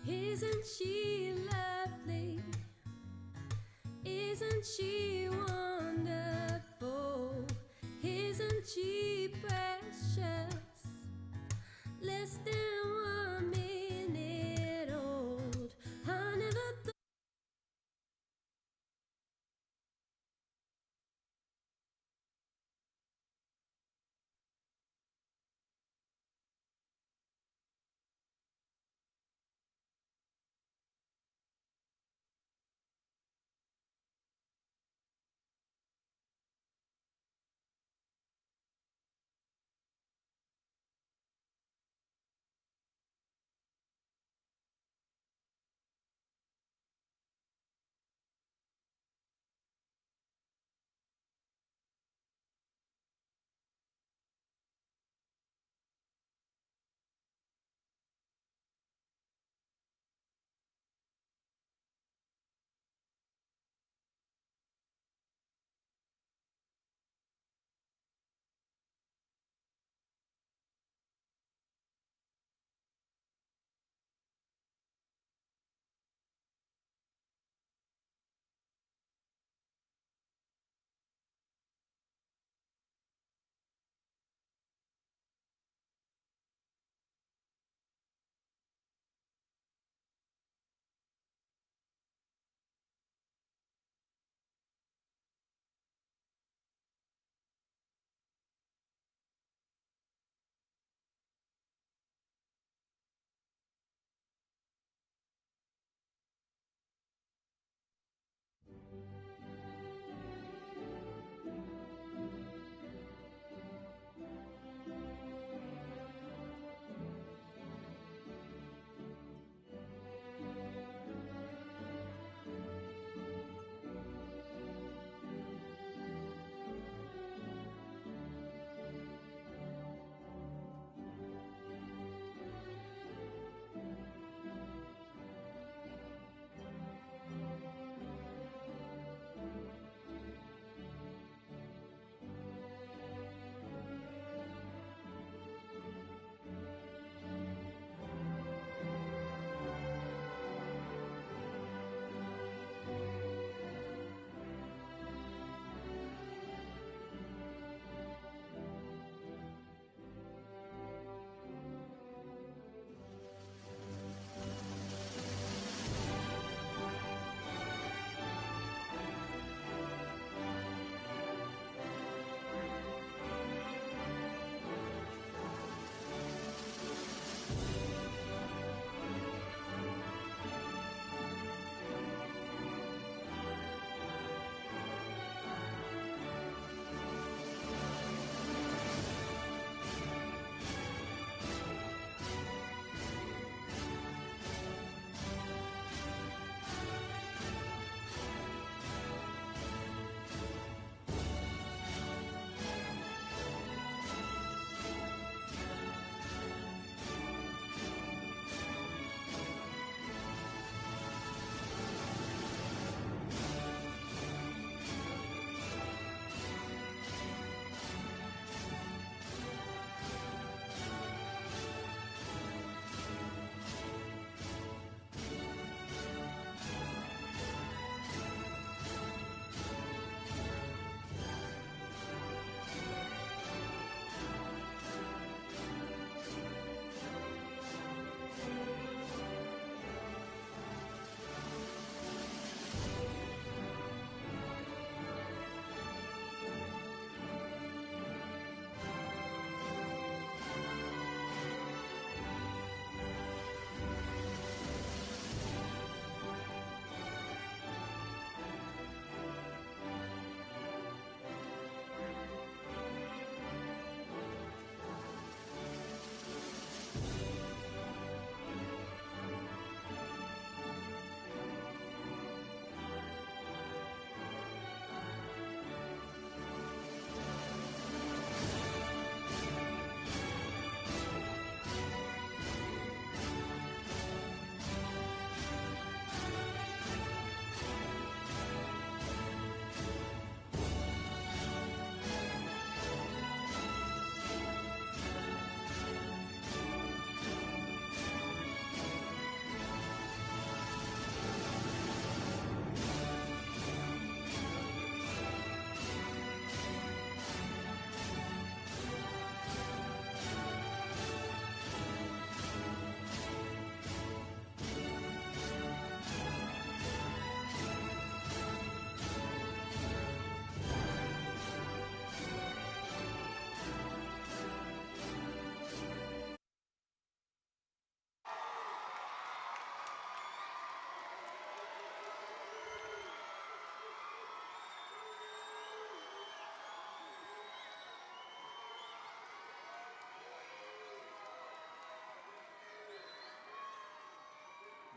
Isn't she lovely? Isn't she wonderful? Isn't she precious? Less than 1 minute old. I never thought.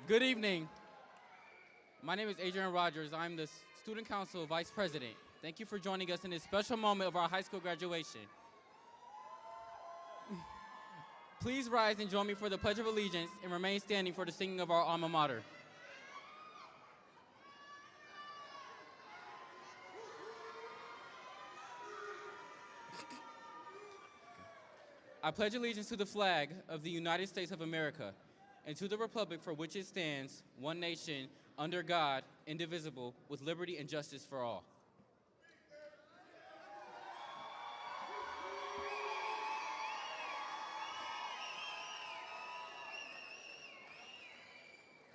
Good evening. My name is Adrian Rogers. I'm the Student Council Vice President. Thank you for joining us in this special moment of our high school graduation. Please rise and join me for the Pledge of Allegiance and remain standing for the singing of our alma mater. I pledge allegiance to the flag of the United States of America and to the republic for which it stands, one nation, under God, indivisible, with liberty and justice for all.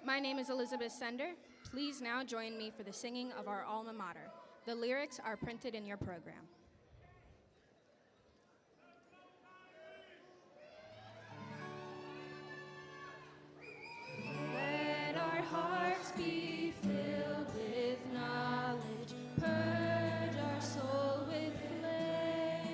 My name is Elizabeth Sender. Please now join me for the singing of our alma mater. The lyrics are printed in your program. Let our hearts be filled with knowledge, purge our soul with flame.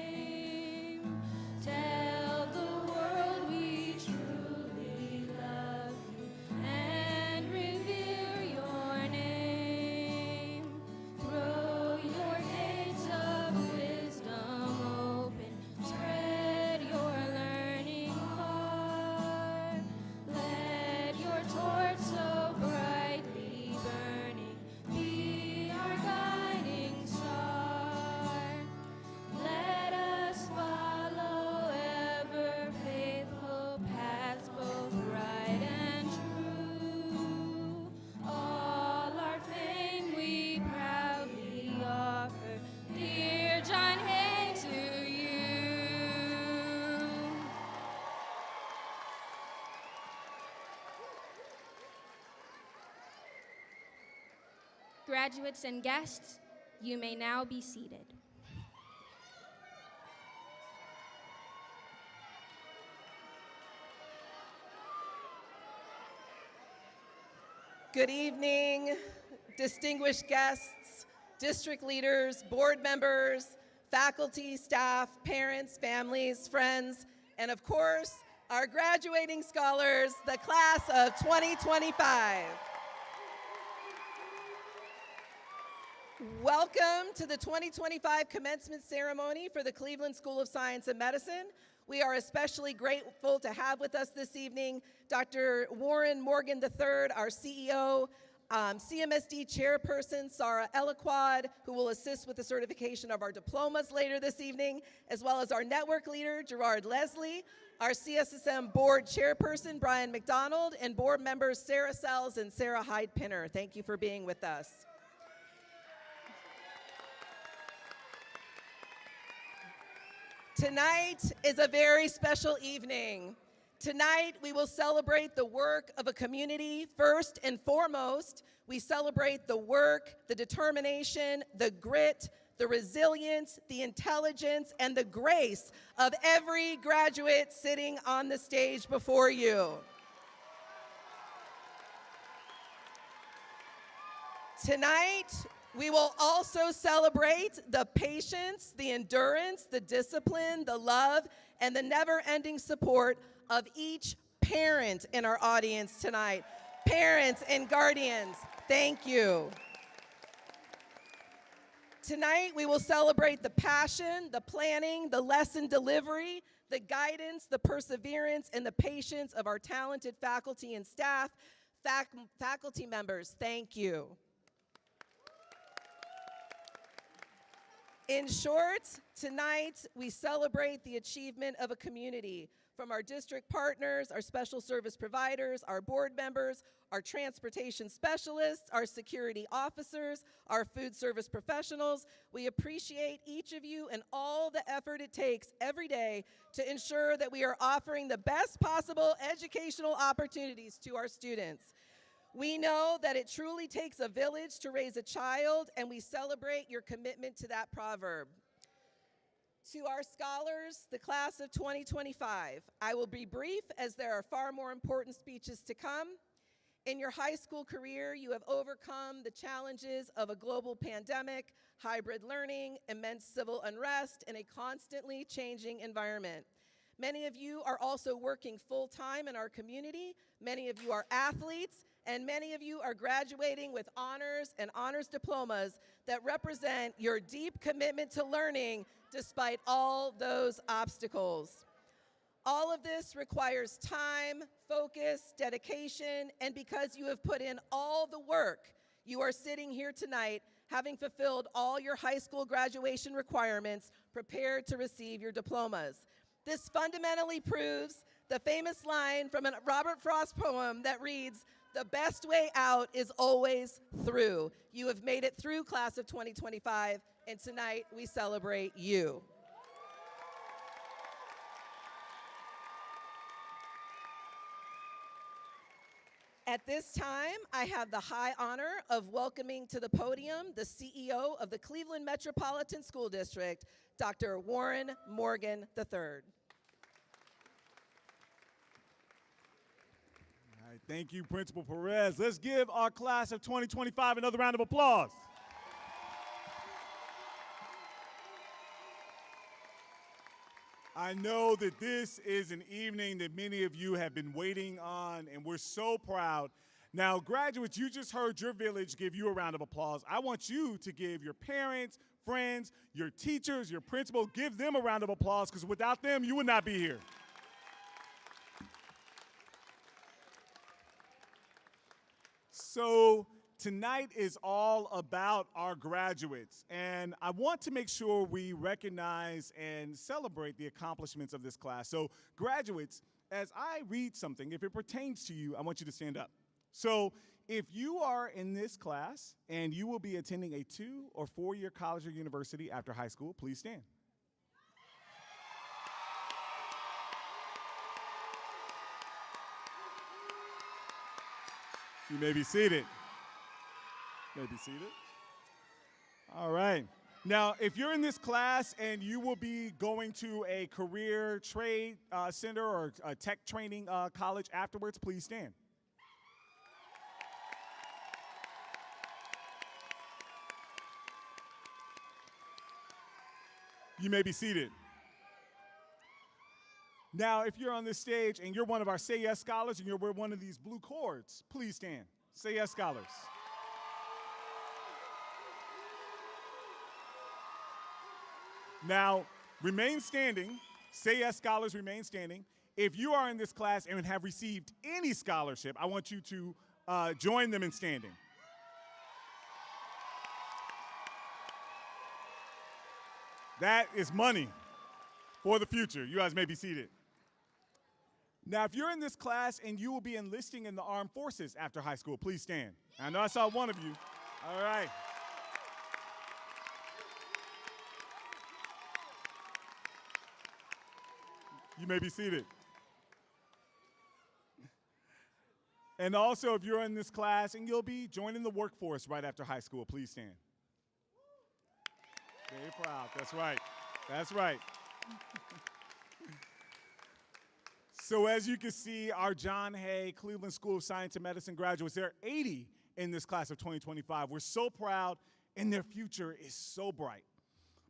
Tell the world we truly love you and revere your name. Throw your gates of wisdom open, spread your learning far. Let your torch so brightly burning be our guiding star. Let us follow ever faithful paths, both right and true. All our fame we proudly offer, dear John Hay, to you. Graduates and guests, you may now be seated. Good evening, distinguished guests, district leaders, board members, faculty, staff, parents, families, friends, and of course, our graduating scholars, the class of 2025. Welcome to the 2025 commencement ceremony for the Cleveland School of Science and Medicine. We are especially grateful to have with us this evening Dr. Warren Morgan III, our CEO, CMSD chairperson Sarah Eloquad, who will assist with the certification of our diplomas later this evening, as well as our network leader, Gerard Leslie, our CSSM board chairperson, Brian McDonald, and board members Sarah Sells and Sarah Hyde-Pinner. Thank you for being with us. Tonight is a very special evening. Tonight, we will celebrate the work of a community. First and foremost, we celebrate the work, the determination, the grit, the resilience, the intelligence, and the grace of every graduate sitting on the stage before you. Tonight, we will also celebrate the patience, the endurance, the discipline, the love, and the never-ending support of each parent in our audience tonight. Parents and guardians, thank you. Tonight, we will celebrate the passion, the planning, the lesson delivery, the guidance, the perseverance, and the patience of our talented faculty and staff. Faculty members, thank you. In short, tonight we celebrate the achievement of a community, from our district partners, our special service providers, our board members, our transportation specialists, our security officers, our food service professionals. We appreciate each of you and all the effort it takes every day to ensure that we are offering the best possible educational opportunities to our students. We know that it truly takes a village to raise a child, and we celebrate your commitment to that proverb. To our scholars, the class of 2025, I will be brief as there are far more important speeches to come. In your high school career, you have overcome the challenges of a global pandemic, hybrid learning, immense civil unrest, and a constantly changing environment. Many of you are also working full-time in our community. Many of you are athletes, and many of you are graduating with honors and honors diplomas that represent your deep commitment to learning despite all those obstacles. All of this requires time, focus, dedication, and because you have put in all the work, you are sitting here tonight having fulfilled all your high school graduation requirements, prepared to receive your diplomas. This fundamentally proves the famous line from a Robert Frost poem that reads, "The best way out is always through." You have made it through, class of 2025, and tonight we celebrate you. At this time, I have the high honor of welcoming to the podium the CEO of the Cleveland Metropolitan School District, Dr. Warren Morgan III. All right, thank you, Principal Perez. Let's give our class of 2025 another round of applause. I know that this is an evening that many of you have been waiting on, and we're so proud. Now, graduates, you just heard your village give you a round of applause. I want you to give your parents, friends, your teachers, your principal, give them a round of applause, because without them, you would not be here. So tonight is all about our graduates, and I want to make sure we recognize and celebrate the accomplishments of this class. So graduates, as I read something, if it pertains to you, I want you to stand up. So if you are in this class and you will be attending a 2- or 4-year college or university after high school, please stand. You may be seated. You may be seated. All right. Now, if you're in this class and you will be going to a career trade center or a tech training college afterwards, please stand. You may be seated. Now, if you're on this stage and you're one of our Say Yes scholars and you're wearing one of these blue cords, please stand. Say Yes scholars. Now, remain standing. Say Yes scholars, remain standing. If you are in this class and have received any scholarship, I want you to join them in standing. That is money for the future. You guys may be seated. Now, if you're in this class and you will be enlisting in the armed forces after high school, please stand. I know I saw one of you. All right. You may be seated. And also, if you're in this class and you'll be joining the workforce right after high school, please stand. Very proud. That's right. That's right. So as you can see, our John Hay Cleveland School of Science and Medicine graduates, there are 80 in this class of 2025. We're so proud, and their future is so bright.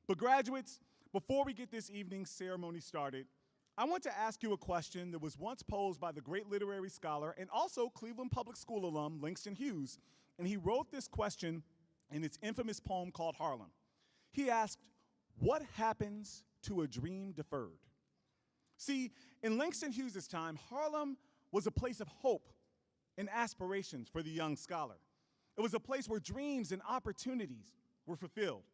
But graduates, before we get this evening's ceremony started, I want to ask you a question that was once posed by the great literary scholar and also Cleveland Public School alum, Langston Hughes, and he wrote this question in his infamous poem called Harlem. He asked, "What happens to a dream deferred?" See, in Langston Hughes' time, Harlem was a place of hope and aspirations for the young scholar. It was a place where dreams and opportunities were fulfilled.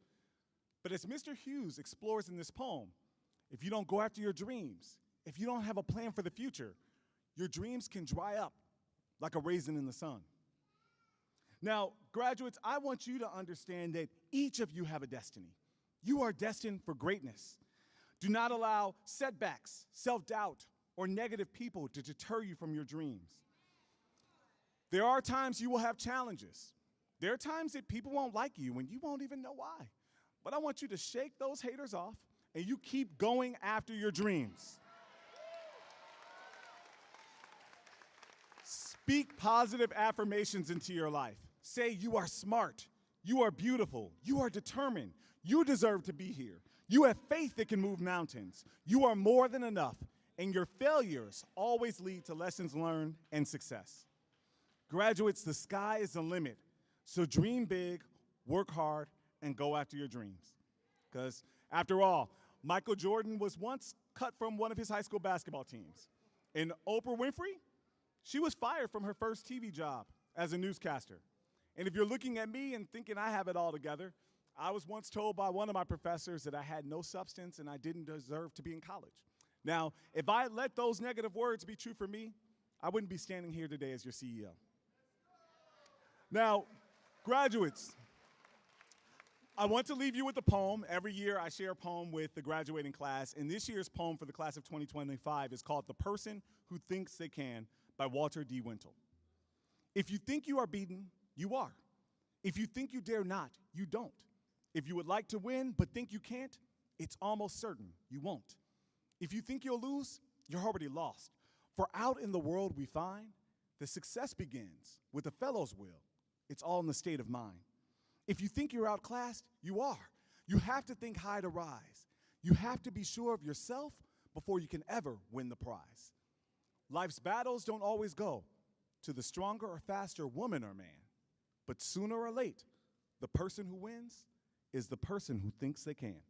But as Mr. Hughes explores in this poem, if you don't go after your dreams, if you don't have a plan for the future, your dreams can dry up like a raisin in the sun. Now, graduates, I want you to understand that each of you have a destiny. You are destined for greatness. Do not allow setbacks, self-doubt, or negative people to deter you from your dreams. There are times you will have challenges. There are times that people won't like you and you won't even know why. But I want you to shake those haters off and you keep going after your dreams. Speak positive affirmations into your life. Say you are smart, you are beautiful, you are determined, you deserve to be here. You have faith that can move mountains. You are more than enough, and your failures always lead to lessons learned and success. Graduates, the sky is the limit. So dream big, work hard, and go after your dreams. Because after all, Michael Jordan was once cut from one of his high school basketball teams. And Oprah Winfrey, she was fired from her first TV job as a newscaster. And if you're looking at me and thinking I have it all together, I was once told by one of my professors that I had no substance and I didn't deserve to be in college. Now, if I let those negative words be true for me, I wouldn't be standing here today as your CEO. Now, graduates, I want to leave you with a poem. Every year I share a poem with the graduating class, and this year's poem for the class of 2025 is called The Person Who Thinks They Can by Walter D. Wintle. If you think you are beaten, you are. If you think you dare not, you don't. If you would like to win but think you can't, it's almost certain you won't. If you think you'll lose, you're already lost. For out in the world we find the success begins with a fellow's will. It's all in the state of mind. If you think you're outclassed, you are. You have to think high to rise. You have to be sure of yourself before you can ever win the prize. Life's battles don't always go to the stronger or faster woman or man, but sooner or late, the person who wins is the person who thinks they can.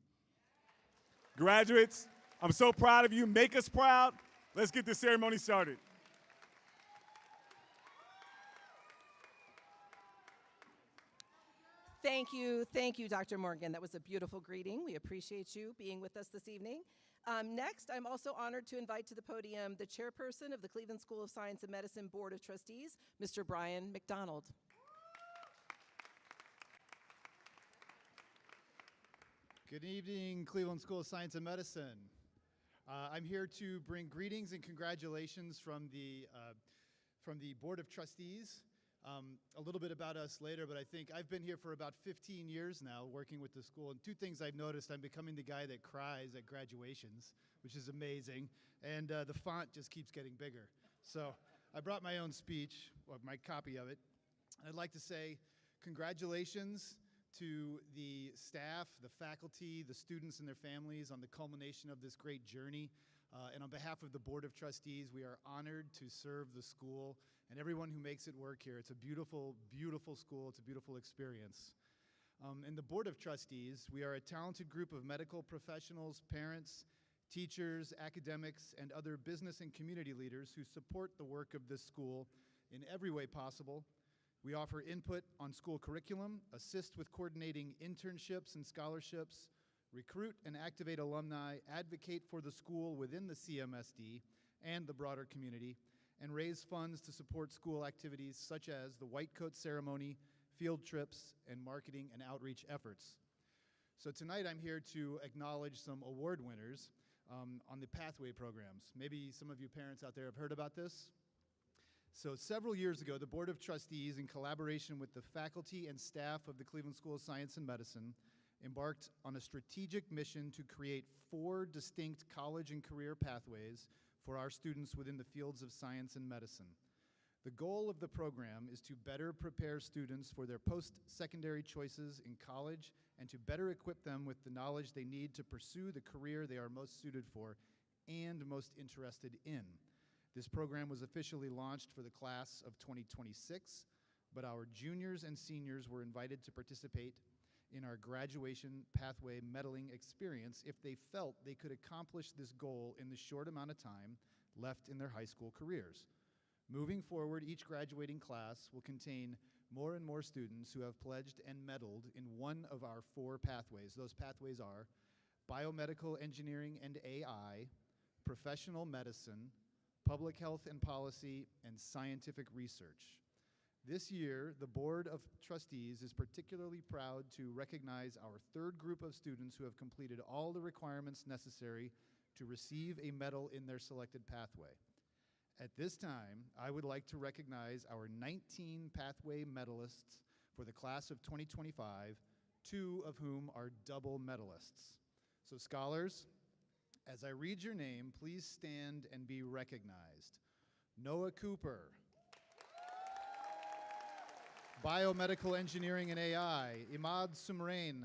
Graduates, I'm so proud of you. Make us proud. Let's get this ceremony started. Thank you, Dr. Morgan. That was a beautiful greeting. We appreciate you being with us this evening. Next, I'm also honored to invite to the podium the chairperson of the Cleveland School of Science and Medicine Board of Trustees, Mr. Brian McDonald. Good evening, Cleveland School of Science and Medicine. I'm here to bring greetings and congratulations from the Board of Trustees. A little bit about us later, but I think I've been here for about 15 years now working with the school, and two things I've noticed: I'm becoming the guy that cries at graduations, which is amazing, and the font just keeps getting bigger. So I brought my own speech, or my copy of it. I'd like to say congratulations to the staff, the faculty, the students and their families on the culmination of this great journey. And on behalf of the Board of Trustees, we are honored to serve the school and everyone who makes it work here. It's a beautiful, beautiful school. It's a beautiful experience. In the Board of Trustees, we are a talented group of medical professionals, parents, teachers, academics, and other business and community leaders who support the work of this school in every way possible. We offer input on school curriculum, assist with coordinating internships and scholarships, recruit and activate alumni, advocate for the school within the CMSD and the broader community, and raise funds to support school activities such as the White Coat Ceremony, field trips, and marketing and outreach efforts. So tonight I'm here to acknowledge some award winners on the Pathway programs. Maybe some of you parents out there have heard about this. So several years ago, the Board of Trustees, in collaboration with the faculty and staff of the Cleveland School of Science and Medicine, embarked on a strategic mission to create 4 distinct college and career pathways for our students within the fields of science and medicine. The goal of the program is to better prepare students for their post-secondary choices in college and to better equip them with the knowledge they need to pursue the career they are most suited for and most interested in. This program was officially launched for the class of 2026, but our juniors and seniors were invited to participate in our graduation pathway medaling experience if they felt they could accomplish this goal in the short amount of time left in their high school careers. Moving forward, each graduating class will contain more and more students who have pledged and medaled in one of our 4 pathways. Those pathways are biomedical engineering and AI, professional medicine, public health and policy, and scientific research. This year, the Board of Trustees is particularly proud to recognize our 3rd group of students who have completed all the requirements necessary to receive a medal in their selected pathway. At this time, I would like to recognize our 19 pathway medalists for the class of 2025, 2 of whom are double medalists. So scholars, as I read your name, please stand and be recognized. Noah Cooper. Biomedical Engineering and AI, Imad Sumrain.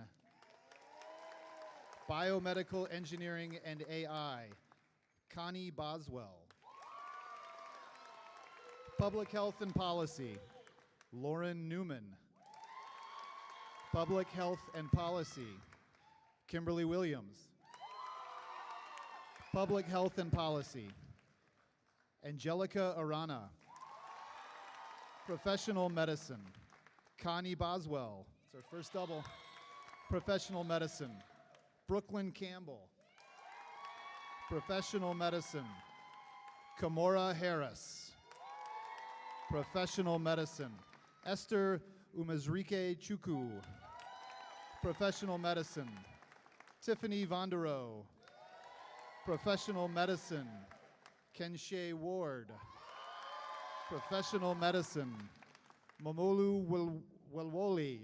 Biomedical Engineering and AI, Connie Boswell. Public Health and Policy, Lauren Newman. Public Health and Policy, Kimberly Williams. Public Health and Policy, Angelica Arana. Professional Medicine, Connie Boswell. It's our first double. Professional Medicine, Brooklyn Campbell. Professional Medicine, Kamora Harris. Professional Medicine, Esther Umezrike Chukwu. Professional Medicine, Tiffany Vondero. Professional Medicine, Kenshe Ward. Professional Medicine, Momolu Welwoli.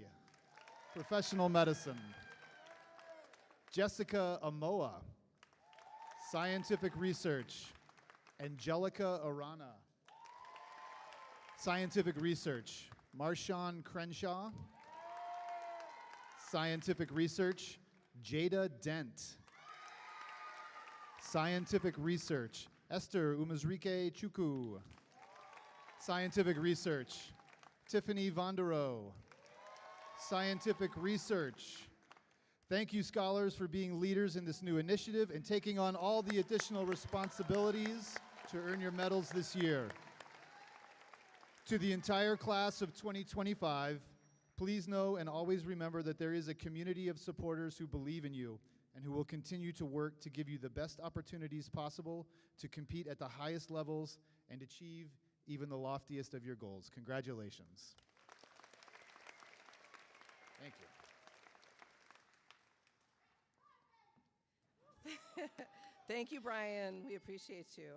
Professional Medicine, Jessica Amoa. Scientific Research, Angelica Arana. Scientific Research, Marshawn Crenshaw. Scientific Research, Jada Dent. Scientific Research, Esther Umezrike Chukwu. Scientific Research, Tiffany Vondero. Scientific Research. Thank you, scholars, for being leaders in this new initiative and taking on all the additional responsibilities to earn your medals this year. To the entire class of 2025, please know and always remember that there is a community of supporters who believe in you and who will continue to work to give you the best opportunities possible to compete at the highest levels and achieve even the loftiest of your goals. Congratulations. Thank you. Thank you, Brian. We appreciate you.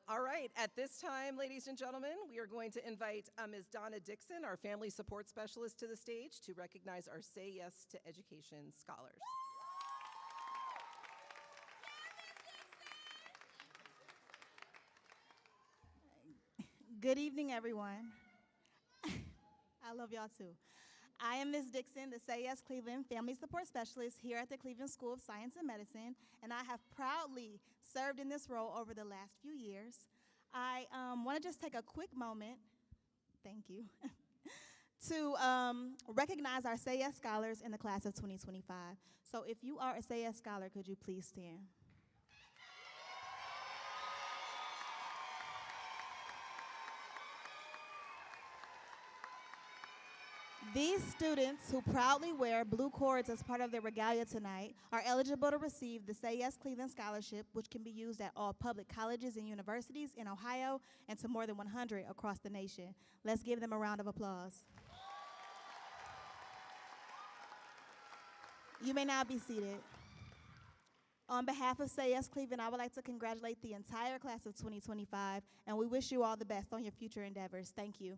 All right, at this time, ladies and gentlemen, we are going to invite Ms. Donna Dixon, our Family Support Specialist, to the stage to recognize our Say Yes to Education scholars. Good evening, everyone. I love y'all too. I am Ms. Dixon, the Say Yes Cleveland Family Support Specialist here at the Cleveland School of Science and Medicine, and I have proudly served in this role over the last few years. I want to just take a quick moment, thank you, to recognize our Say Yes scholars in the class of 2025. So if you are a Say Yes scholar, could you please stand? These students who proudly wear blue cords as part of their regalia tonight are eligible to receive the Say Yes Cleveland Scholarship, which can be used at all public colleges and universities in Ohio and to more than 100 across the nation. Let's give them a round of applause. You may now be seated. On behalf of Say Yes Cleveland, I would like to congratulate the entire class of 2025, and we wish you all the best on your future endeavors. Thank you.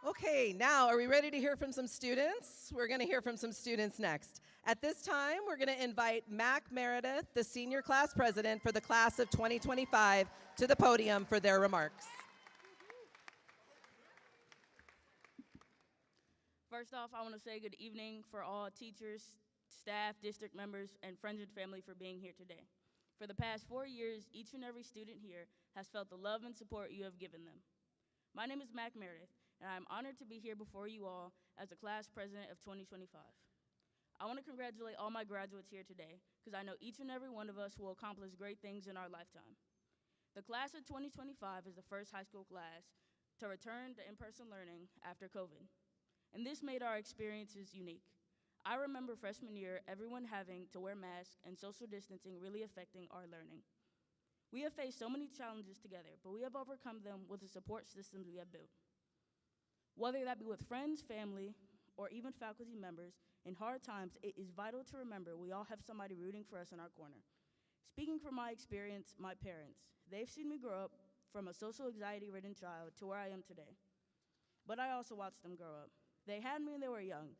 Okay, now are we ready to hear from some students? We're going to hear from some students next. At this time, we're going to invite Mac Meredith, the senior class president for the class of 2025, to the podium for their remarks. First off, I want to say good evening for all teachers, staff, district members, and friends and family for being here today. For the past 4 years, each and every student here has felt the love and support you have given them. My name is Mac Meredith, and I'm honored to be here before you all as the class president of 2025. I want to congratulate all my graduates here today, because I know each and every one of us will accomplish great things in our lifetime. The class of 2025 is the first high school class to return to in-person learning after COVID, and this made our experiences unique. I remember freshman year, everyone having to wear masks and social distancing really affecting our learning. We have faced so many challenges together, but we have overcome them with the support systems we have built. Whether that be with friends, family, or even faculty members, in hard times, it is vital to remember we all have somebody rooting for us in our corner. Speaking from my experience, my parents, they've seen me grow up from a social anxiety-ridden child to where I am today. But I also watched them grow up. They had me when they were young,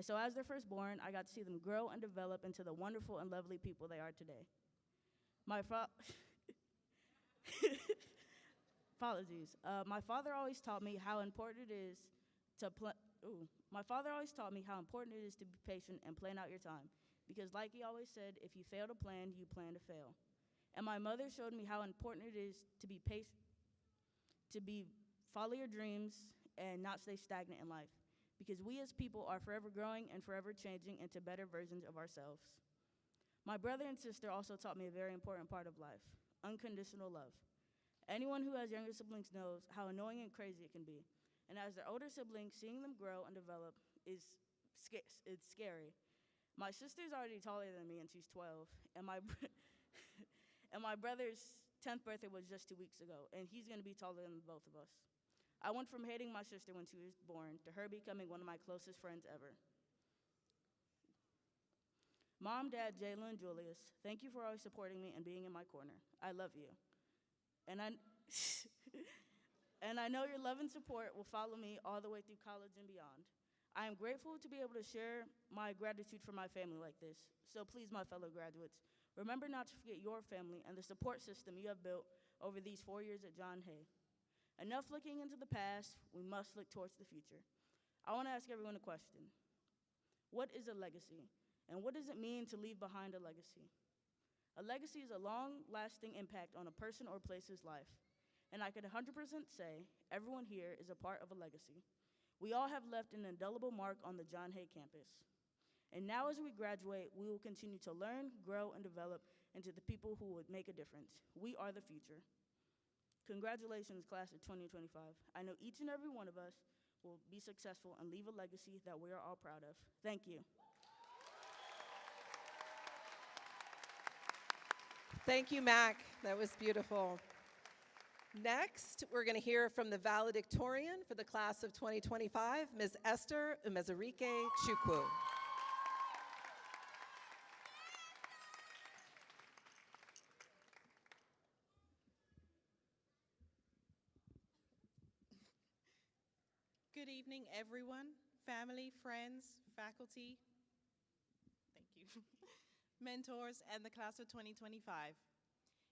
so as their firstborn, I got to see them grow and develop into the wonderful and lovely people they are today. Apologies. My father always taught me how important it is to be patient and plan out your time. because like he always said, if you fail to plan, you plan to fail. And my mother showed me how important it is to be patient, follow your dreams and not stay stagnant in life, because we as people are forever growing and forever changing into better versions of ourselves. My brother and sister also taught me a very important part of life: unconditional love. Anyone who has younger siblings knows how annoying and crazy it can be. And as their older siblings, seeing them grow and develop is it's scary. My sister's already taller than me, and she's 12, and and my brother's 10th birthday was just 2 weeks ago, and he's gonna be taller than both of us. I went from hating my sister when she was born to her becoming one of my closest friends ever. Mom, Dad, Jayla, and Julius, thank you for always supporting me and being in my corner. I love you. And I, and I know your love and support will follow me all the way through college and beyond. I am grateful to be able to share my gratitude for my family like this. So please, my fellow graduates, remember not to forget your family and the support system you have built over these 4 years at John Hay. Enough looking into the past, we must look towards the future. I want to ask everyone a question. What is a legacy? And what does it mean to leave behind a legacy? A legacy is a long-lasting impact on a person or place's life. And I can 100% say everyone here is a part of a legacy. We all have left an indelible mark on the John Hay campus. And now as we graduate, we will continue to learn, grow, and develop into the people who would make a difference. We are the future. Congratulations, class of 2025. I know each and every one of us will be successful and leave a legacy that we are all proud of. Thank you. Thank you, Mac. That was beautiful. Next, we're going to hear from the valedictorian for the class of 2025, Ms. Esther Umezurike Chukwu. Good evening, everyone, family, friends, faculty, thank you, mentors, and the class of 2025.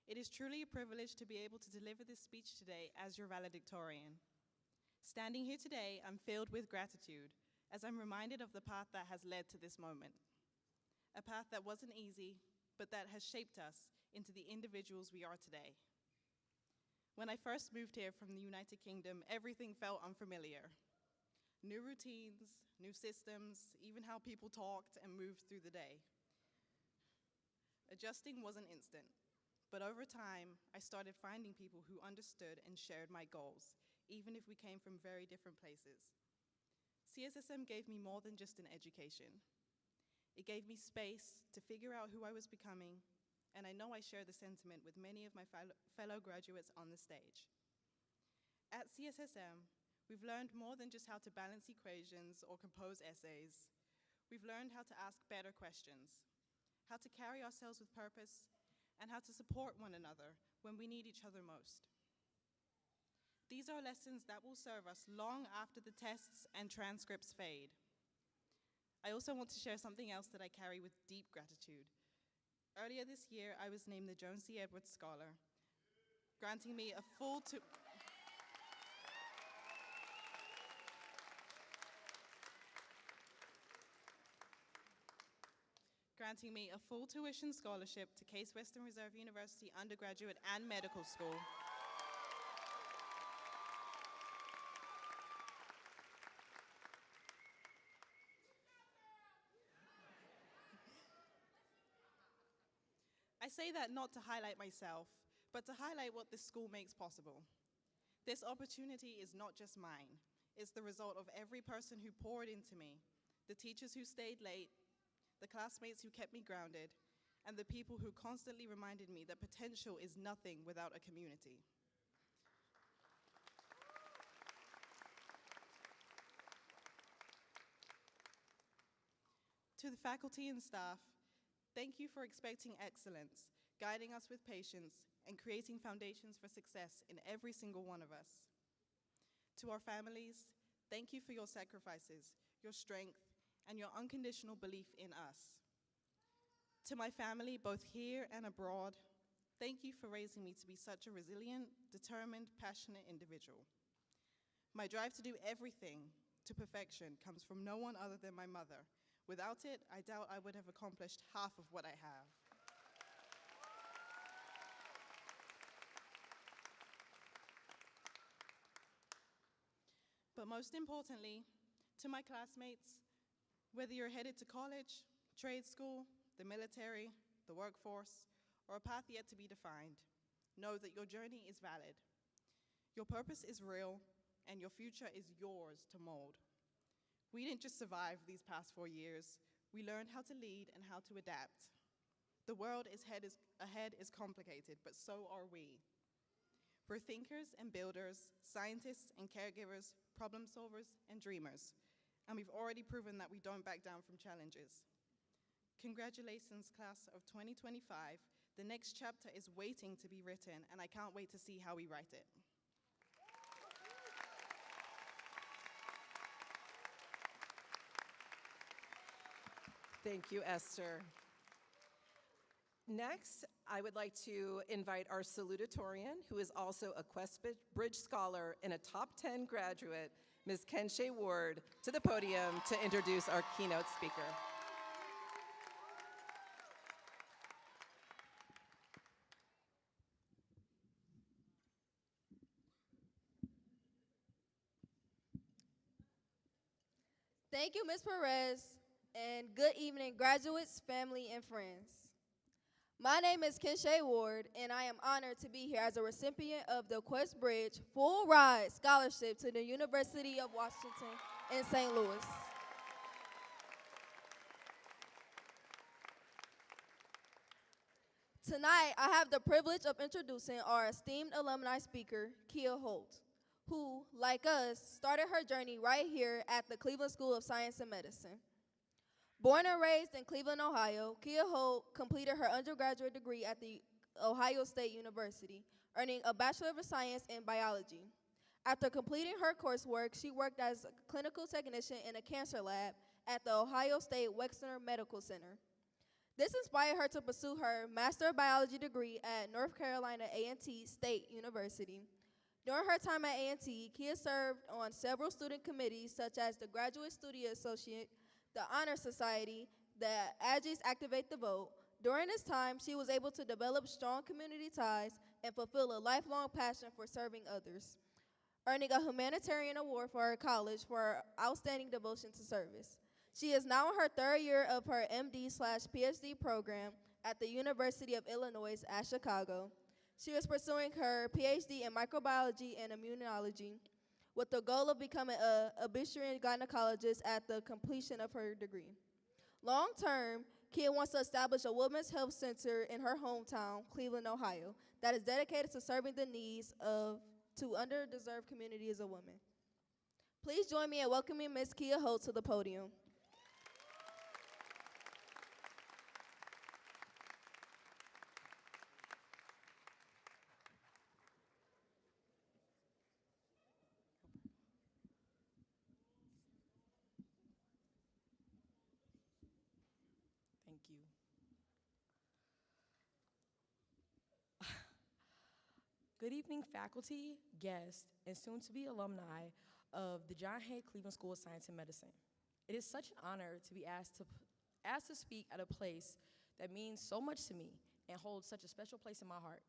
It is truly a privilege to be able to deliver this speech today as your valedictorian. Standing here today, I'm filled with gratitude as I'm reminded of the path that has led to this moment. A path that wasn't easy, but that has shaped us into the individuals we are today. When I first moved here from the United Kingdom, everything felt unfamiliar. New routines, new systems, even how people talked and moved through the day. Adjusting wasn't instant, but over time, I started finding people who understood and shared my goals, even if we came from very different places. CSSM gave me more than just an education. It gave me space to figure out who I was becoming, and I know I share the sentiment with many of my fellow graduates on the stage. At CSSM, we've learned more than just how to balance equations or compose essays. We've learned how to ask better questions, how to carry ourselves with purpose, and how to support one another when we need each other most. These are lessons that will serve us long after the tests and transcripts fade. I also want to share something else that I carry with deep gratitude. Earlier this year, I was named the Joan C. Edwards Scholar, granting me a full tuition scholarship to Case Western Reserve University undergraduate and medical school. I say that not to highlight myself, but to highlight what this school makes possible. This opportunity is not just mine. It's the result of every person who poured into me, the teachers who stayed late, the classmates who kept me grounded, and the people who constantly reminded me that potential is nothing without a community. To the faculty and staff, thank you for expecting excellence, guiding us with patience, and creating foundations for success in every single one of us. To our families, thank you for your sacrifices, your strength, and your unconditional belief in us. To my family, both here and abroad, thank you for raising me to be such a resilient, determined, passionate individual. My drive to do everything to perfection comes from no one other than my mother, Without it, I doubt I would have accomplished half of what I have. But most importantly, to my classmates, whether you're headed to college, trade school, the military, the workforce, or a path yet to be defined, know that your journey is valid. Your purpose is real, and your future is yours to mold. We didn't just survive these past 4 years, we learned how to lead and how to adapt. The world ahead is complicated, but so are we. We're thinkers and builders, scientists and caregivers, problem solvers and dreamers, and we've already proven that we don't back down from challenges. Congratulations, class of 2025. The next chapter is waiting to be written, and I can't wait to see how we write it. Thank you, Esther. Next, I would like to invite our salutatorian, who is also a Quest Bridge Scholar and a Top 10 graduate, Ms. Kenshay Ward, to the podium to introduce our keynote speaker. Thank you, Ms. Perez, and good evening, graduates, family, and friends. My name is Kenshay Ward, and I am honored to be here as a recipient of the Quest Bridge Full Ride Scholarship to the University of Washington in St. Louis. Tonight, I have the privilege of introducing our esteemed alumni speaker, Kia Holt, who, like us, started her journey right here at the Cleveland School of Science and Medicine. Born and raised in Cleveland, Ohio, Kia Holt completed her undergraduate degree at the Ohio State University, earning a Bachelor of Science in Biology. After completing her coursework, she worked as a clinical technician in a cancer lab at the Ohio State Wexner Medical Center. This inspired her to pursue her Master of Biology degree at North Carolina A&T State University. During her time at A&T, Kia served on several student committees such as the Graduate Student Associate, the Honor Society, the Aggies Activate the Vote. During this time, she was able to develop strong community ties and fulfill a lifelong passion for serving others, earning a humanitarian award for her college for her outstanding devotion to service. She is now in her third year of her MD/PhD program at the University of Illinois at Chicago. She is pursuing her PhD in microbiology and immunology with the goal of becoming an obstetrician gynecologist at the completion of her degree. Long term, Kia wants to establish a women's health center in her hometown, Cleveland, Ohio, that is dedicated to serving the needs of underdeserved communities of women. Please join me in welcoming Ms. Kia Holt to the podium. Thank you. Good evening, faculty, guests, and soon-to-be alumni of the John Hay Cleveland School of Science and Medicine. It is such an honor to be asked to speak at a place that means so much to me and holds such a special place in my heart.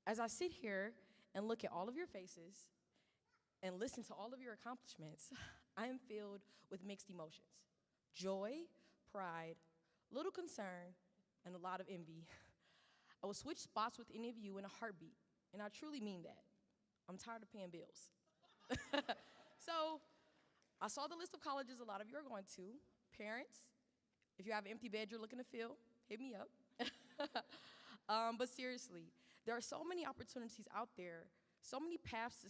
As I sit here and look at all of your faces and listen to all of your accomplishments, I am filled with mixed emotions: joy, pride, little concern, and a lot of envy. I would switch spots with any of you in a heartbeat, and I truly mean that. I'm tired of paying bills. So I saw the list of colleges a lot of you are going to. Parents, if you have an empty bed you're looking to fill, hit me up. But seriously, there are so many opportunities out there, so many paths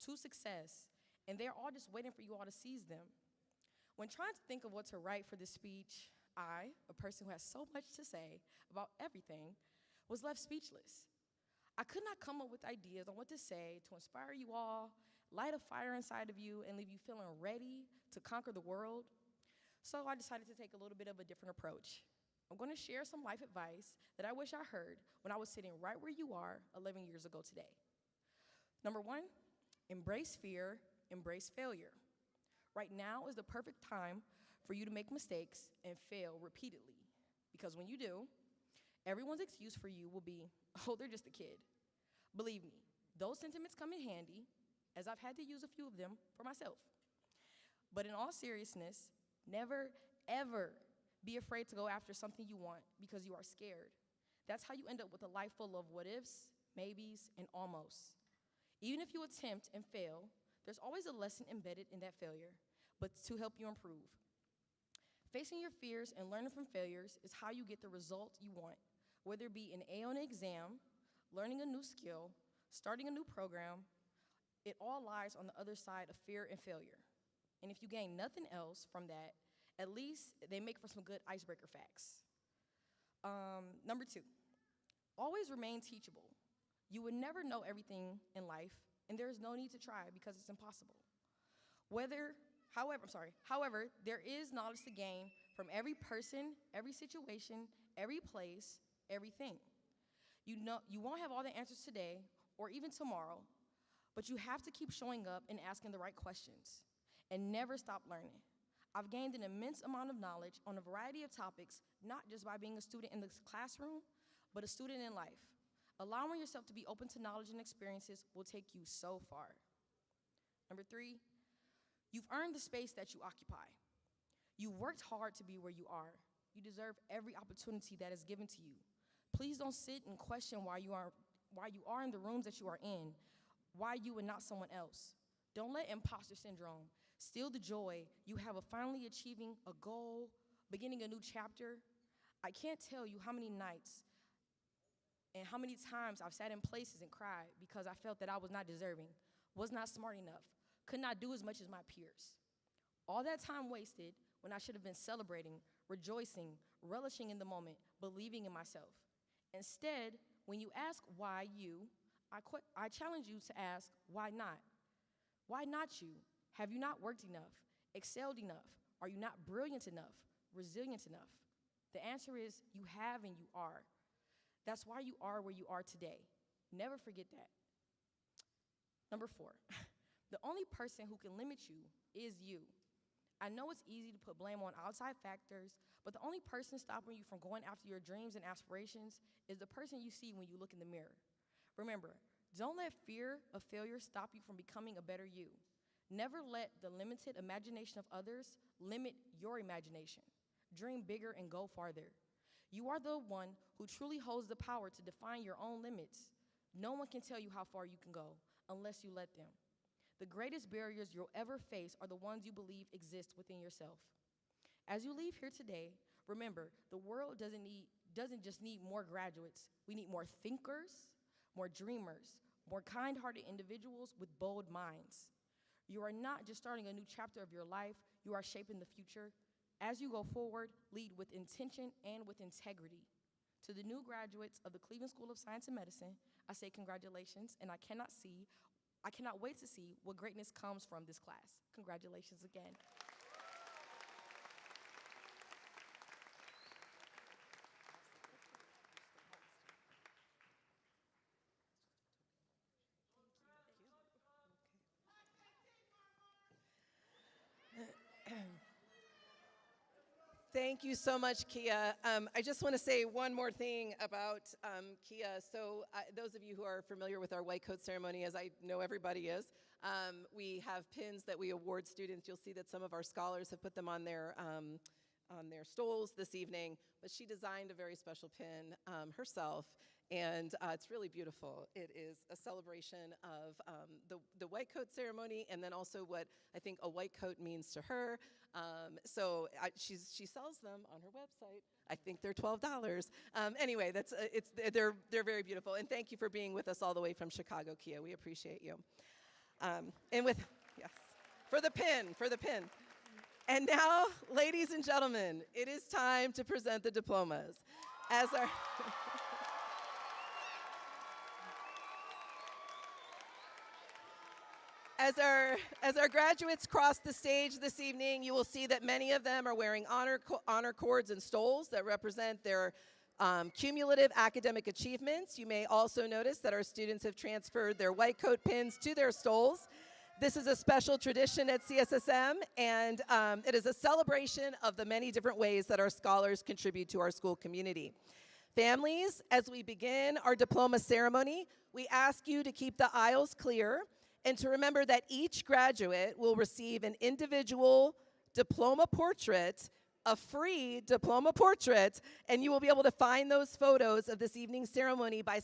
to success, and they're all just waiting for you all to seize them. When trying to think of what to write for this speech, I, a person who has so much to say about everything, was left speechless. I could not come up with ideas on what to say to inspire you all, light a fire inside of you, and leave you feeling ready to conquer the world. So I decided to take a little bit of a different approach. I'm going to share some life advice that I wish I heard when I was sitting right where you are 11 years ago today. Number one, embrace fear, embrace failure. Right now is the perfect time for you to make mistakes and fail repeatedly. Because when you do, everyone's excuse for you will be, oh, they're just a kid. Believe me, those sentiments come in handy, as I've had to use a few of them for myself. But in all seriousness, never, ever be afraid to go after something you want because you are scared. That's how you end up with a life full of what ifs, maybes, and almosts. Even if you attempt and fail, there's always a lesson embedded in that failure, but to help you improve. Facing your fears and learning from failures is how you get the result you want, whether it be an A on an exam, learning a new skill, starting a new program. It all lies on the other side of fear and failure. And if you gain nothing else from that, at least they make for some good icebreaker facts. Number 2, always remain teachable. You would never know everything in life, and there is no need to try because it's impossible. However, there is knowledge to gain from every person, every situation, every place, everything. You won't have all the answers today or even tomorrow, but you have to keep showing up and asking the right questions and never stop learning. I've gained an immense amount of knowledge on a variety of topics, not just by being a student in the classroom, but a student in life. Allowing yourself to be open to knowledge and experiences will take you so far. Number 3, you've earned the space that you occupy. You worked hard to be where you are. You deserve every opportunity that is given to you. Please don't sit and question why you are in the rooms that you are in, why you and not someone else. Don't let imposter syndrome steal the joy you have of finally achieving a goal, beginning a new chapter. I can't tell you how many nights and how many times I've sat in places and cried because I felt that I was not deserving, was not smart enough, could not do as much as my peers. All that time wasted when I should have been celebrating, rejoicing, relishing in the moment, believing in myself. Instead, when you ask why you, I challenge you to ask, why not? Why not you? Have you not worked enough, excelled enough? Are you not brilliant enough, resilient enough? The answer is you have and you are. That's why you are where you are today. Never forget that. Number 4, the only person who can limit you is you. I know it's easy to put blame on outside factors, but the only person stopping you from going after your dreams and aspirations is the person you see when you look in the mirror. Remember, don't let fear of failure stop you from becoming a better you. Never let the limited imagination of others limit your imagination. Dream bigger and go farther. You are the one who truly holds the power to define your own limits. No one can tell you how far you can go unless you let them. The greatest barriers you'll ever face are the ones you believe exist within yourself. As you leave here today, remember, the world doesn't just need more graduates. We need more thinkers, more dreamers, more kind-hearted individuals with bold minds. You are not just starting a new chapter of your life, you are shaping the future. As you go forward, lead with intention and with integrity. To the new graduates of the Cleveland School of Science and Medicine, I say congratulations, and I cannot wait to see what greatness comes from this class. Congratulations again. Thank you so much, Kia. I just want to say one more thing about Kia. So those of you who are familiar with our white coat ceremony, as I know everybody is, we have pins that we award students. You'll see that some of our scholars have put them on their stoles this evening, but she designed a very special pin herself, and it's really beautiful. It is a celebration of the white coat ceremony, and then also what I think a white coat means to her. She sells them on her website. I think they're $12. Anyway, they're very beautiful, and thank you for being with us all the way from Chicago, Kia. We appreciate you. Yes, for the pin. And now, ladies and gentlemen, it is time to present the diplomas. As our graduates cross the stage this evening, you will see that many of them are wearing honor cords and stoles that represent their cumulative academic achievements. You may also notice that our students have transferred their white coat pins to their stoles. This is a special tradition at CSSM, and it is a celebration of the many different ways that our scholars contribute to our school community. Families, as we begin our diploma ceremony, we ask you to keep the aisles clear and to remember that each graduate will receive an individual diploma portrait, a free diploma portrait, and you will be able to find those photos of this evening's ceremony by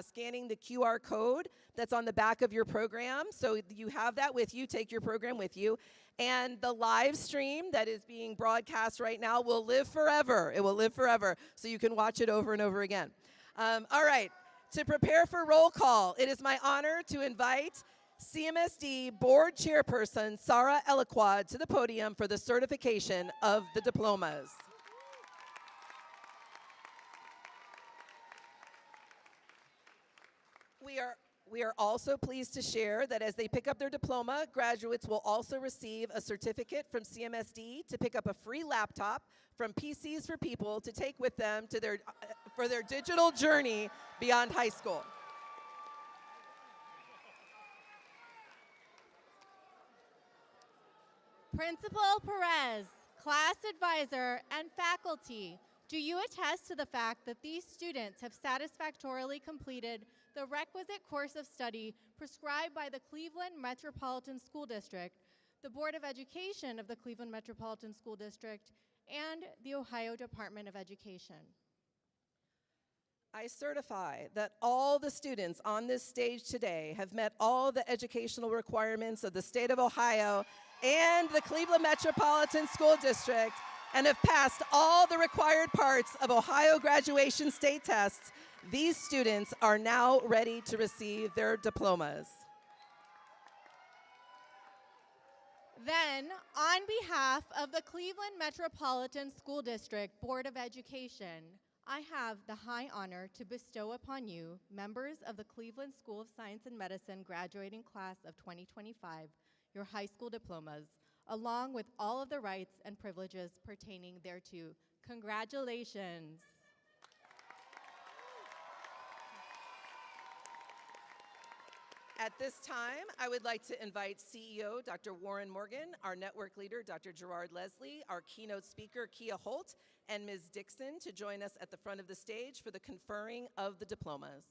scanning the QR code that's on the back of your program. So you have that with you, take your program with you. And the live stream that is being broadcast right now will live forever. It will live forever, so you can watch it over and over again. All right, to prepare for roll call, it is my honor to invite CMSD Board Chairperson Sarah Eloquad to the podium for the certification of the diplomas. We are also pleased to share that as they pick up their diploma, graduates will also receive a certificate from CMSD to pick up a free laptop from PCs for People to take with them to for their digital journey beyond high school. Principal Perez, class advisor, and faculty, do you attest to the fact that these students have satisfactorily completed the requisite course of study prescribed by the Cleveland Metropolitan School District, the Board of Education of the Cleveland Metropolitan School District, and the Ohio Department of Education? I certify that all the students on this stage today have met all the educational requirements of the state of Ohio and the Cleveland Metropolitan School District and have passed all the required parts of Ohio graduation state tests. These students are now ready to receive their diplomas. Then, on behalf of the Cleveland Metropolitan School District Board of Education, I have the high honor to bestow upon you, members of the Cleveland School of Science and Medicine graduating class of 2025, your high school diplomas, along with all of the rights and privileges pertaining thereto. Congratulations. At this time, I would like to invite CEO Dr. Warren Morgan, our network leader Dr. Gerard Leslie, our keynote speaker Kia Holt, and Ms. Dixon to join us at the front of the stage for the conferring of the diplomas.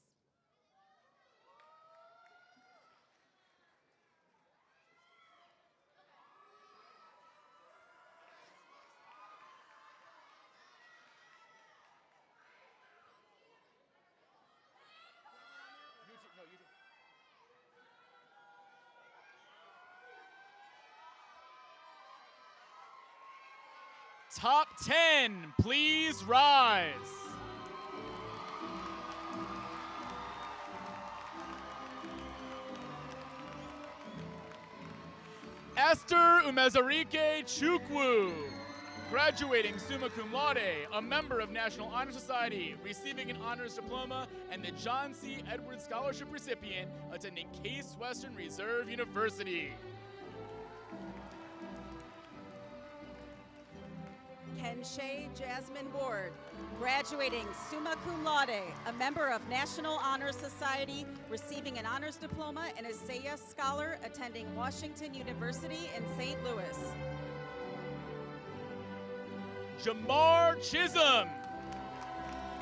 Top 10, please rise. Esther Umezarike Chukwu, graduating summa cum laude, a member of National Honor Society, receiving an honors diploma, and the John C. Edwards Scholarship recipient, attending Case Western Reserve University. Kenshay Jasmine Ward, graduating summa cum laude, a member of National Honor Society, receiving an honors diploma and a SAYES scholar, attending Washington University in St. Louis. Jamar Chisholm,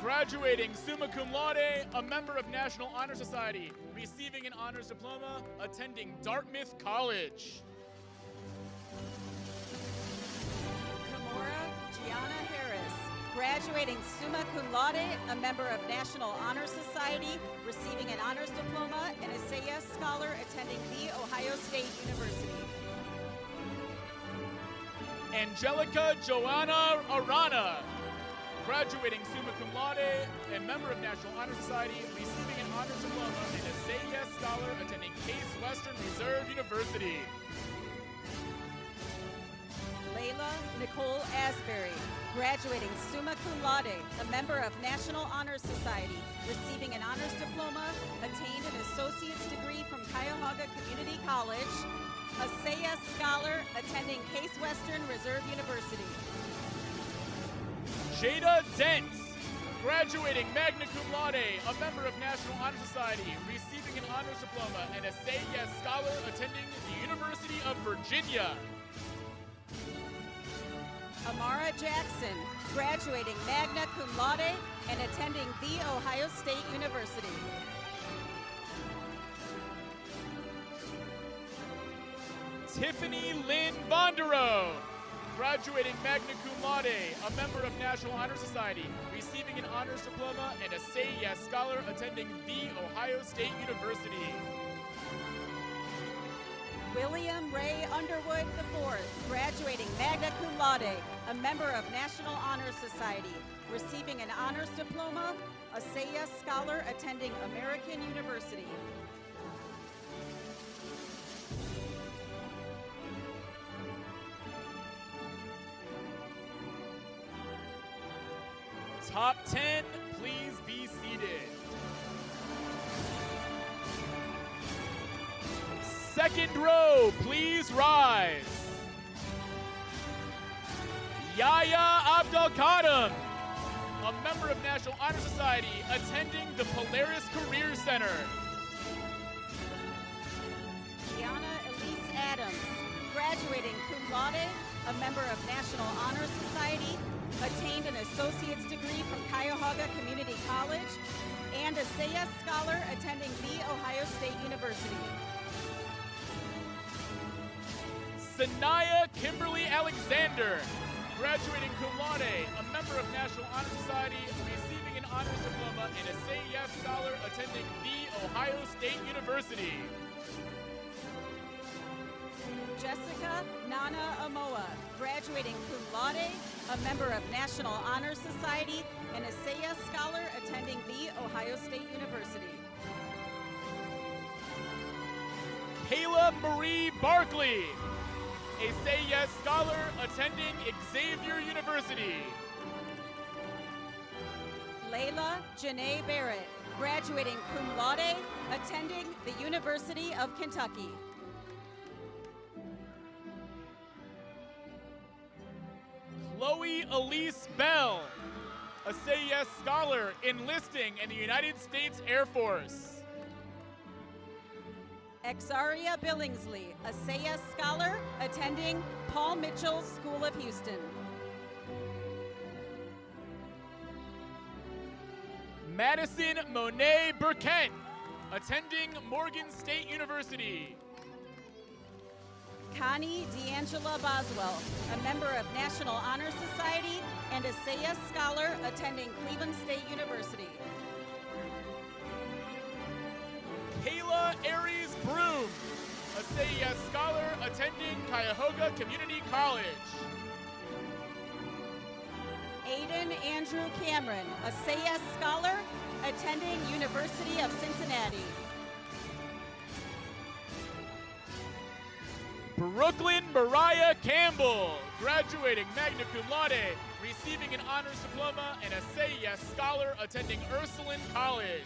graduating summa cum laude, a member of National Honor Society, receiving an honors diploma, attending Dartmouth College. Gianna Harris, graduating summa cum laude, a member of National Honor Society, receiving an honors diploma and a SAYES scholar, attending The Ohio State University. Angelica Joanna Arana, graduating summa cum laude, a member of National Honor Society, receiving an honors diploma and a SAYES scholar, attending Case Western Reserve University. Layla Nicole Asbury, graduating summa cum laude, a member of National Honor Society, receiving an honors diploma, attained an associate's degree from Cuyahoga Community College, a SAYES scholar, attending Case Western Reserve University. Jada Dent, Graduating magna cum laude, a member of National Honor Society, receiving an honors diploma and a Say Yes Scholar attending the University of Virginia. Amara Jackson, graduating magna cum laude and attending The Ohio State University. Tiffany Lynn Vonderow, graduating magna cum laude, a member of National Honor Society, receiving an honors diploma and a Say Yes Scholar attending The Ohio State University. William Ray Underwood IV, graduating magna cum laude, a member of National Honor Society, receiving an honors diploma, a Say Yes Scholar attending American University. Top 10, please be seated. Second row, please rise. Yahya Abdelkadem, a member of National Honor Society, attending the Polaris Career Center. Gianna Elise Adams, graduating cum laude, a member of National Honor Society, attained an associate's degree from Cuyahoga Community College, and a Say Yes Scholar attending The Ohio State University. Sanaya Kimberly Alexander, graduating cum laude, a member of National Honor Society, receiving an honors diploma and a Say Yes Scholar attending The Ohio State University. Jessica Nana Amoa, graduating cum laude, a member of National Honor Society, and a Say Yes Scholar attending The Ohio State University. Kayla Marie Barkley, a Say Yes Scholar attending Xavier University. Layla Janae Barrett, graduating cum laude, attending the University of Kentucky. Chloe Elise Bell, a Say Yes Scholar enlisting in the United States Air Force. Exaria Billingsley, a Say Yes Scholar attending Paul Mitchell School of Houston. Madison Monet Burkett, attending Morgan State University. Connie D'Angela Boswell, a member of National Honor Society and a Say Yes Scholar attending Cleveland State University. Kayla Aries Broom, a Say Yes Scholar attending Cuyahoga Community College. Aiden Andrew Cameron, a Say Yes Scholar attending University of Cincinnati. Brooklyn Mariah Campbell, graduating magna cum laude, receiving an honors diploma and a Say Yes Scholar attending Ursuline College.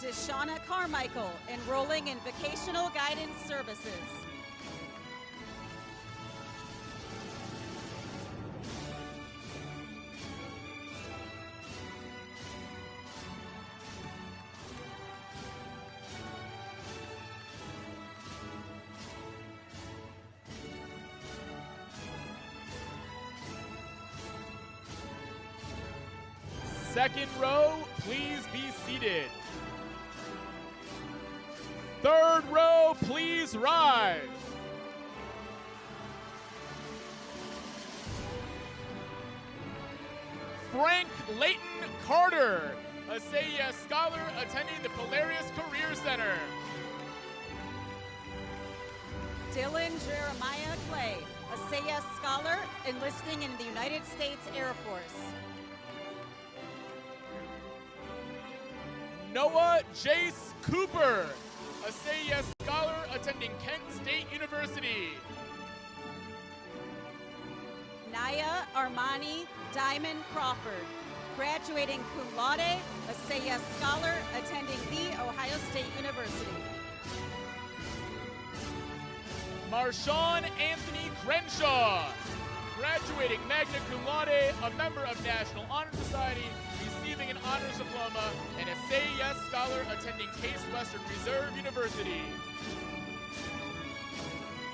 Deshauna Carmichael, enrolling in Vocational Guidance Services. Second row, please be seated. Third row, please rise. Frank Layton Carter, a Say Yes Scholar attending the Polaris Career Center. Dylan Jeremiah Clay, a Say Yes Scholar enlisting in the United States Air Force. Noah Jace Cooper, a Say Yes Scholar attending Kent State University. Naya Armani Diamond Crawford, graduating cum laude, a Say Yes Scholar attending The Ohio State University. Marshawn Anthony Crenshaw, Graduating magna cum laude, a member of National Honor Society, receiving an honors diploma, and a Say Yes Scholar attending Case Western Reserve University.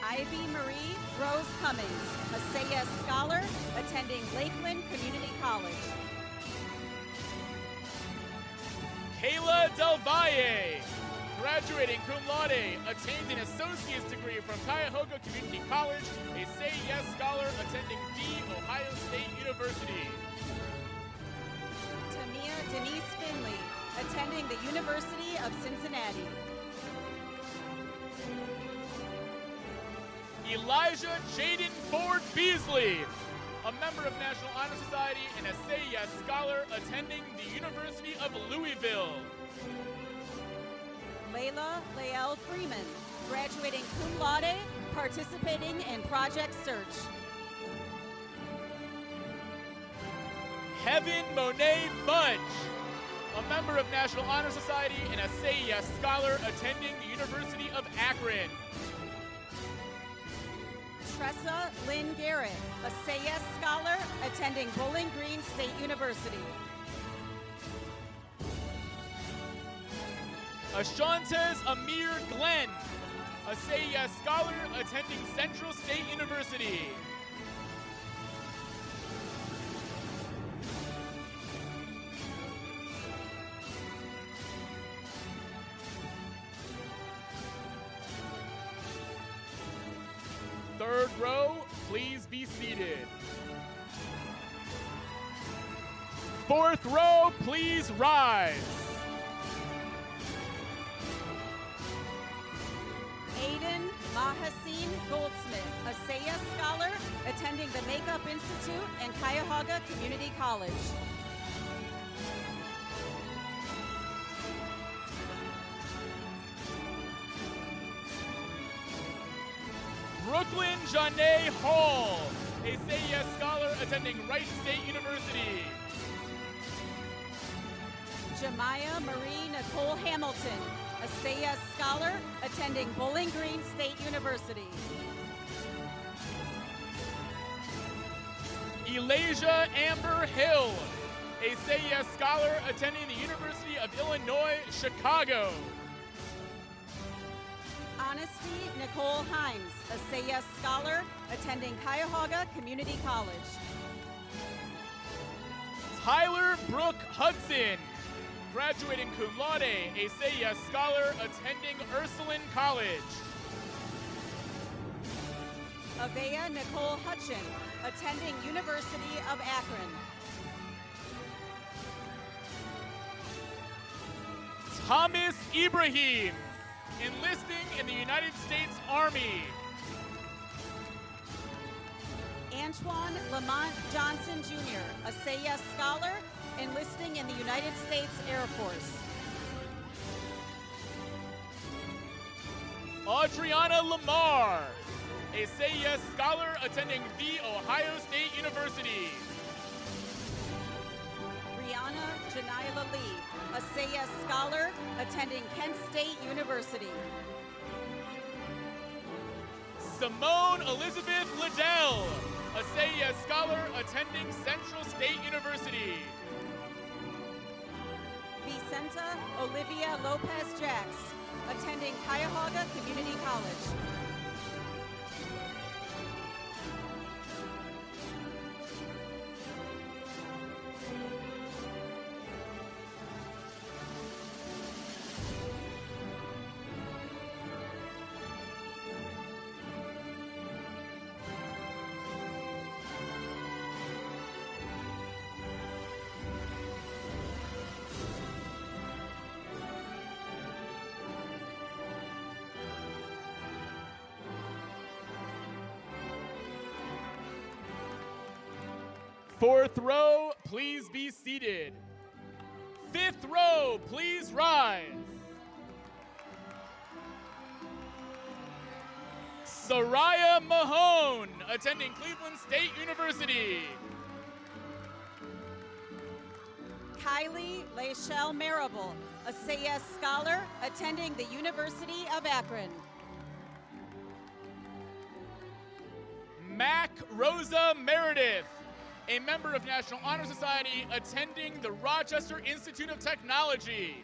Ivy Marie Rose Cummings, a Say Yes Scholar, attending Lakeland Community College. Kayla Del Valle, graduating cum laude, attained an associate's degree from Cuyahoga Community College, a Say Yes Scholar attending The Ohio State University. Tamia Denise Finley, attending the University of Cincinnati. Elijah Jaden Ford Beasley, a member of National Honor Society and a Say Yes Scholar attending the University of Louisville. Layla Lael Freeman, graduating cum laude, participating in Project Search. Heaven Monet Fudge, a member of National Honor Society and a Say Yes Scholar attending the University of Akron. Tressa Lynn Garrett, a Say Yes Scholar, attending Bowling Green State University. Ashantes Amir Glenn, a Say Yes Scholar attending Central State University. Third row, please be seated. Fourth row, please rise. Aiden Mahasine Goldsmith, a Say Yes Scholar, attending the Makeup Institute and Cuyahoga Community College. Brooklyn Janae Hall, a Say Yes Scholar attending Wright State University. Jemiah Marie Nicole Hamilton, a Say Yes Scholar, attending Bowling Green State University. Elijah Amber Hill, a Say Yes Scholar attending the University of Illinois, Chicago. Honesty Nicole Hines, a Say Yes Scholar, attending Cuyahoga Community College. Tyler Brooke Hudson, graduating cum laude, a Say Yes Scholar attending Ursuline College. Avea Nicole Hutchin, attending University of Akron. Thomas Ibrahim, enlisting in the United States Army. Antoine Lamont Johnson Jr., a Say Yes Scholar, enlisting in the United States Air Force. Adriana Lamar, a Say Yes Scholar attending The Ohio State University. Brianna Janila Lee, a Say Yes Scholar, attending Kent State University. Simone Elizabeth Liddell, a Say Yes Scholar attending Central State University. Vicenta Olivia Lopez Jax, attending Cuyahoga Community College. Fourth row, please be seated. Fifth row, please rise. Soraya Mahone, attending Cleveland State University. Kylie Lachelle Marable, a Say Yes Scholar, attending the University of Akron. Mac Rosa Meredith, a member of National Honor Society attending the Rochester Institute of Technology.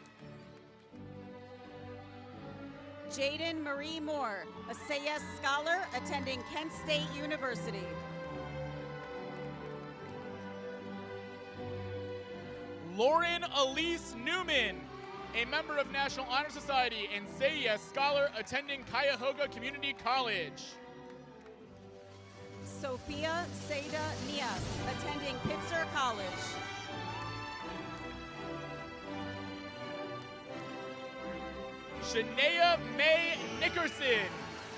Jaden Marie Moore, a SAYS scholar attending Kent State University. Lauren Elise Newman, a member of National Honor Society and Say Yes scholar attending Cuyahoga Community College. Sophia Seda Nias, attending Pitzer College. Shania Mae Nickerson,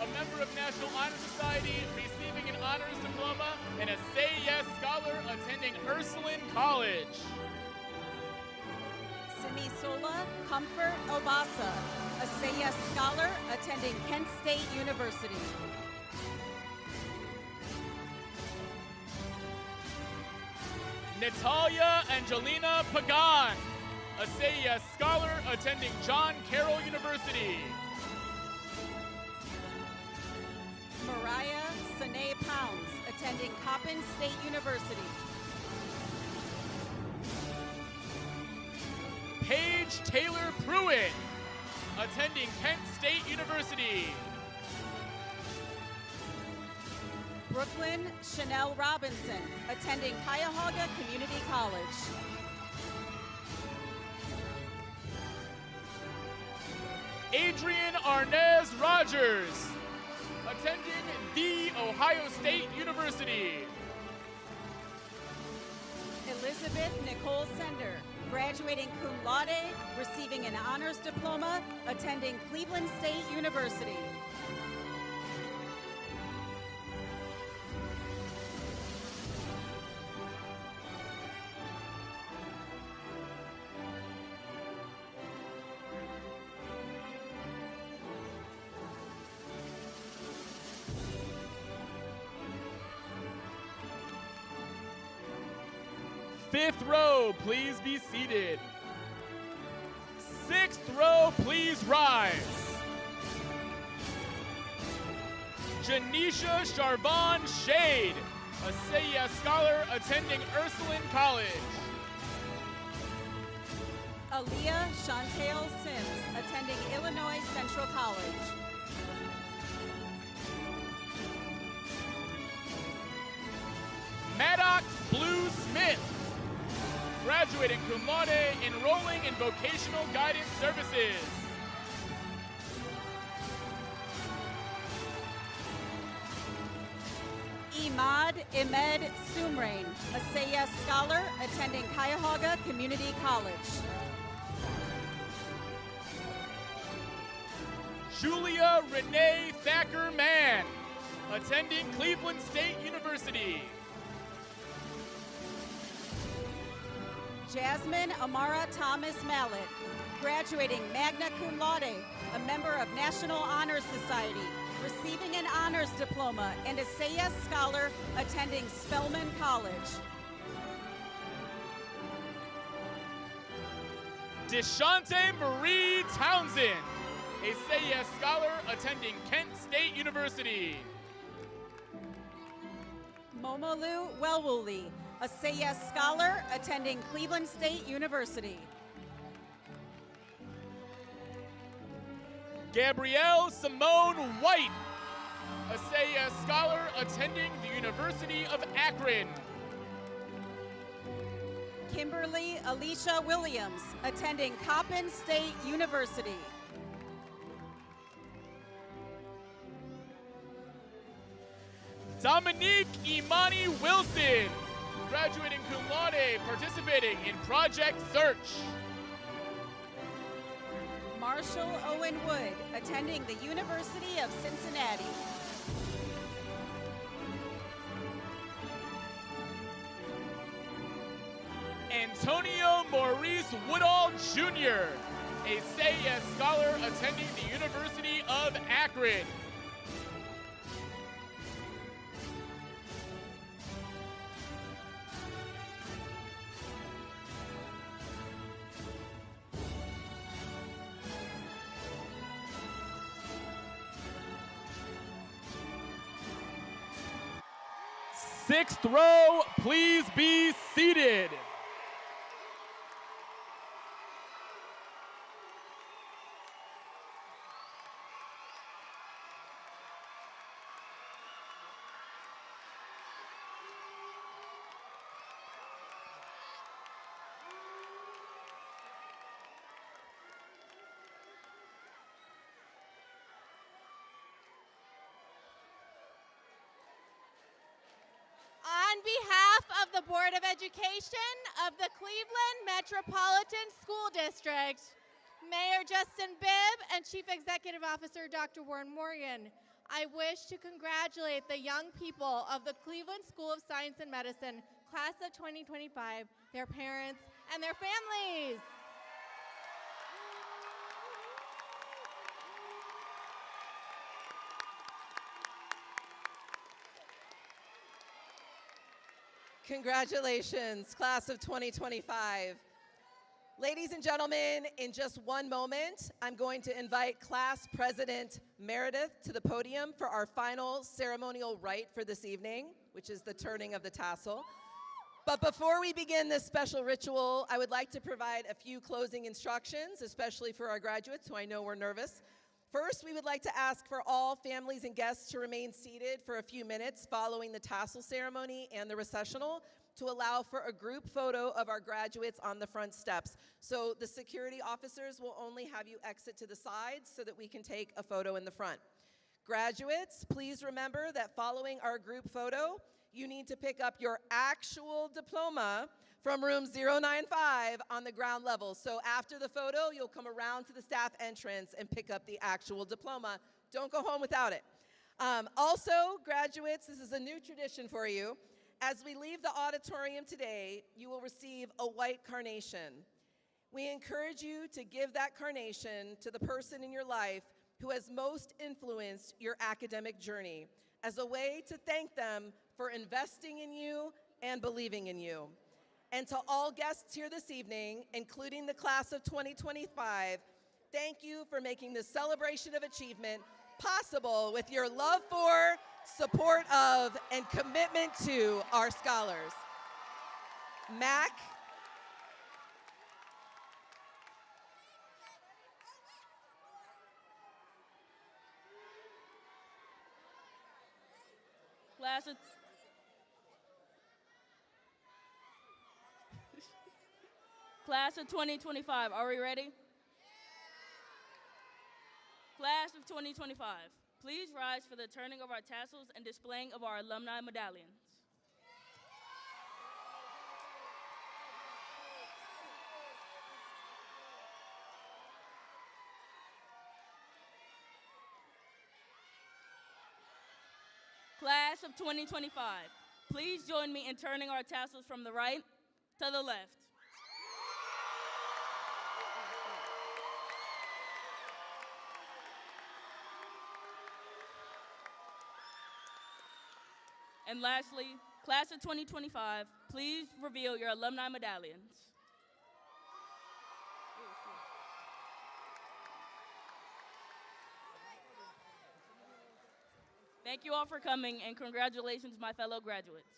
a member of National Honor Society receiving an honors diploma and a Say Yes scholar attending Ursuline College. Simisola Comfort Obasa, a Say Yes scholar attending Kent State University. Natalia Angelina Pagan, a Say Yes scholar attending John Carroll University. Mariah Sine Pounds, attending Coppin State University. Paige Taylor Pruitt, attending Kent State University. Brooklyn Chanel Robinson, attending Cuyahoga Community College. Adrian Arnez Rogers, attending The Ohio State University. Elizabeth Nicole Sender, graduating cum laude, receiving an honors diploma, attending Cleveland State University. Fifth row, please be seated. Sixth row, please rise. Janisha Charvon Shade, a Say Yes scholar attending Ursuline College. Aaliyah Chantel Sims, attending Illinois Central College. Maddox Blue Smith, graduating cum laude, enrolling in vocational guidance services. Imad Ahmed Sumrain, a Say Yes scholar attending Cuyahoga Community College. Julia Renee Thacker Mann, attending Cleveland State University. Jasmine Amara Thomas Mallet, graduating magna cum laude, a member of National Honor Society, receiving an honors diploma and a Say Yes scholar attending Spelman College. Deshante Marie Townsend, a Say Yes scholar attending Kent State University. Momolu Welwuli, a Say Yes scholar attending Cleveland State University. Gabrielle Simone White, a Say Yes scholar attending the University of Akron. Kimberly Alicia Williams, attending Coppin State University. Dominique Imani Wilson, graduating cum laude, participating in Project Search. Marshall Owen Wood, attending the University of Cincinnati. Antonio Maurice Woodall Jr., a Say Yes scholar attending the University of Akron. sixth row, please be seated. On behalf of the Board of Education of the Cleveland Metropolitan School District, Mayor Justin Bibb and Chief Executive Officer Dr. Warren Morgan, I wish to congratulate the young people of the Cleveland School of Science and Medicine, class of 2025, their parents, and their families. Congratulations, class of 2025. Ladies and gentlemen, in just one moment, I'm going to invite Class President Meredith to the podium for our final ceremonial rite for this evening, which is the turning of the tassel. But before we begin this special ritual, I would like to provide a few closing instructions, especially for our graduates who I know were nervous. First, we would like to ask for all families and guests to remain seated for a few minutes following the tassel ceremony and the recessional to allow for a group photo of our graduates on the front steps. So the security officers will only have you exit to the sides so that we can take a photo in the front. Graduates, please remember that following our group photo, you need to pick up your actual diploma from room 095 on the ground level. So after the photo, you'll come around to the staff entrance and pick up the actual diploma. Don't go home without it. Also, graduates, this is a new tradition for you. As we leave the auditorium today, you will receive a white carnation. We encourage you to give that carnation to the person in your life who has most influenced your academic journey as a way to thank them for investing in you and believing in you. And to all guests here this evening, including the class of 2025, thank you for making this celebration of achievement possible with your love for, support of, and commitment to our scholars. Mac. Class of 2025, are we ready? Class of 2025, please rise for the turning of our tassels and displaying of our alumni medallions. Class of 2025, please join me in turning our tassels from the right to the left. And lastly, class of 2025, please reveal your alumni medallions. Thank you all for coming, and congratulations, my fellow graduates.